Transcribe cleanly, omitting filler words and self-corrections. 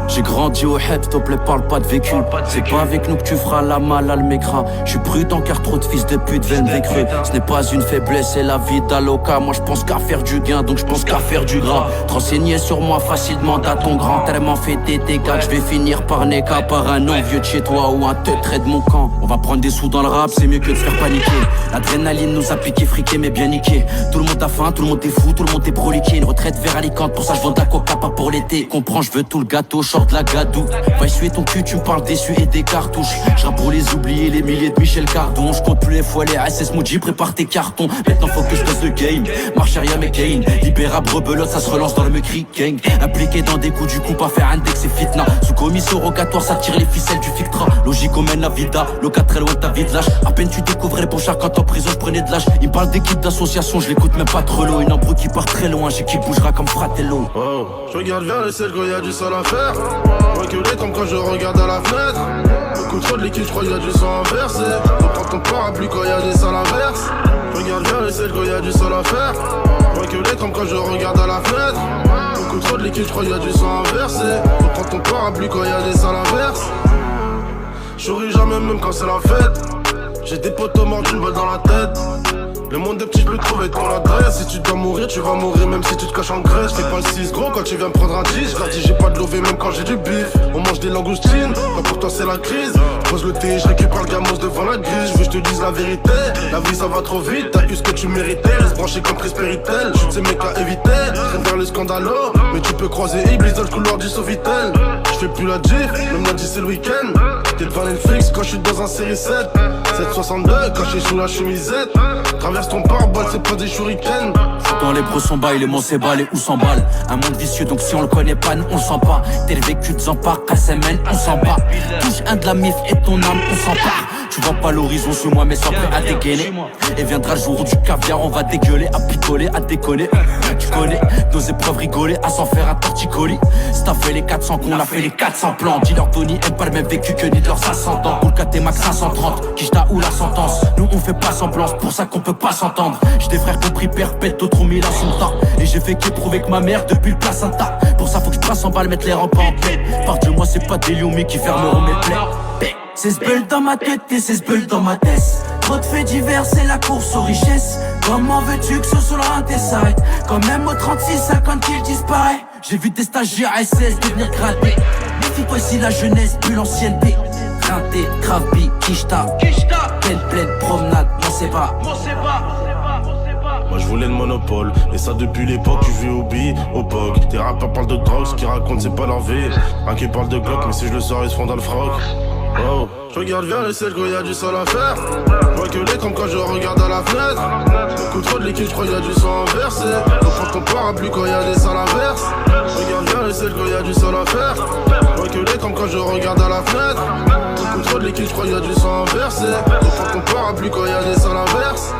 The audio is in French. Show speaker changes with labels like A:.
A: J'ai grandi au Heb, s'il te plaît parle pas de vécu. C'est pas avec nous que tu feras la malale mécra. Je suis prudent car trop de fils de pute viennent des creux. Ce n'est pas une faiblesse, c'est la vie d'Aloca. Moi je pense qu'à faire du gain, donc je pense qu'à faire du gras. Te renseigner sur moi facilement à ton grand. Tellement fait des dégâts que je vais finir par Neka. Par un non-vieux de chez toi ou un teutré de mon camp. On va prendre des sous dans le rap, c'est mieux que de faire paniquer. L'adrénaline nous a piqué, friqué mais bien niqué. Tout le monde a faim, tout le monde est fou, tout le monde est proliqué. Une retraite vers Alicante, pour ça je vends de la coca pas pour l'été. Comprends, je veux tout le gâteau, short la gadou. Va essuyer ton cul, tu me parles déçu et des cartouches. Je pour les oublier, les milliers de Michel Cardon. Je compte plus les fois les SS Moji, prépare tes cartons. Maintenant faut que je passe le game, marche arrière mais Kane. Libérable, rebelote, ça se relance dans le Mecri gang. Impliqué dans des coups du coup, pas faire index et fitna. Sous commission rogatoire, ça tire les ficelles du fictra. Logique, on mène la vida, loca très loin de ta vie de lâche. À peine tu découvrais pour chaque quand en prison, je prenais de l'âge. Il me parle d'équipe d'association, je l'écoute même pas trop loin. Une embrouille qui part très loin, j'ai qui bougera comme Fratello.
B: Oh, je regarde vers le ciel quand y'a du sale à faire. Reculer comme quand je regarde à la fenêtre. Beaucoup trop de liquide, je crois qu'il y a du sang inversé. Reprends ton parapluie quand y'a des salles inverses. Je regarde vers le ciel quand y'a du sol à faire. Reculer comme quand je regarde à la fenêtre. Beaucoup trop de liquide, je crois qu'il y a du sang inversé. Reprends ton parapluie quand y'a des salles inverses. Je souris jamais même quand c'est la fête. J'ai des potos morts d'une balle dans la tête. Le monde est petit, je peux trouver ton adresse. Si tu dois mourir, tu vas mourir même si tu te caches en Grèce. J'fais pas le 6 gros quand tu viens me prendre un 10. Je leur dis j'ai pas de lové même quand j'ai du bif. On mange des langoustines, quand pour toi c'est la crise. Je pose le thé, je récupère le gamos devant la grille. Je veux que je te dise la vérité, la vie ça va trop vite. T'as eu ce que tu méritais, reste branché comme Chris Peritel. Chute ces mecs à éviter, traîne vers le scandalo. Mais tu peux croiser Iblis dans le couloir du Sofitel. Je fais plus la gif, même lundi c'est le week-end. T'es devant Netflix quand je suis dans un série 7. 762 caché sous la chemisette. Traverse ton pare-balles, c'est pas des shurikens.
A: Dans les pros sont bail, les mots c'est balle et où s'emballe. Un monde vicieux donc si on le connaît pas, nous on le sent pas. T'es le vécu de Zampar, KSMN, on s'en bat. Touche un de la mif et ton âme, on s'empare. Tu vois pas l'horizon sur moi mais sans prêt à dégainer. Et viendra le jour où du caviar on va dégueuler, à picoler, à déconner. Tu connais nos épreuves rigoler, à s'en faire un torticolis. Si t'as fait les 400 qu'on a fait les 400 plans. Dis-leur Tony aime pas le même vécu que ni de leurs ascendants. Pour le KT Max 530, Kishta ou la sentence. Nous on fait pas semblant, c'est pour ça qu'on peut pas s'entendre. J'ai des frères compris perpète, d'autres ont mis la son temps. Et j'ai fait qu'éprouver que ma mère depuis le placenta. Pour ça faut que je passe en balle, mettre les rampes en paix. Par Dieu moi c'est pas des lions mais qui fermeront mes plaies. C'est ce bulle dans ma tête et c'est ce bulle dans ma tête. Trop de faits divers, c'est la course aux richesses. Comment veux-tu que ce soit l'un tes s'arrête? Quand même au 36-50 qu'il disparaît. J'ai vu des stagiaires SS devenir gradés. Méfie-toi si la jeunesse pue l'ancienneté. Rinté, Krabi, Kishta. Pleine promenade, moi c'est pas.
B: Moi je voulais le monopole, et ça depuis l'époque où je vis au billes, au POG. Tes rappeurs parlent de drogue, ce qu'ils racontent c'est pas leur vie. Un qui parle de Glock, mais si je le sors ils se font dans le froc. Oh, je regarde vers le ciel quand y'a du sol à faire. Je vois que les comme quand je regarde à la fenêtre. Beaucoup trop de liquide, je crois qu'il y a du sang inversé. Reprends ton parapluie quand y'a des salles inverses. Je regarde vers le ciel quand y'a du sol à faire. Je vois que les comme quand je regarde à la fenêtre. Beaucoup trop de liquide, je crois qu'il y a du sang inversé. Reprends ton parapluie quand y'a des salles inverses.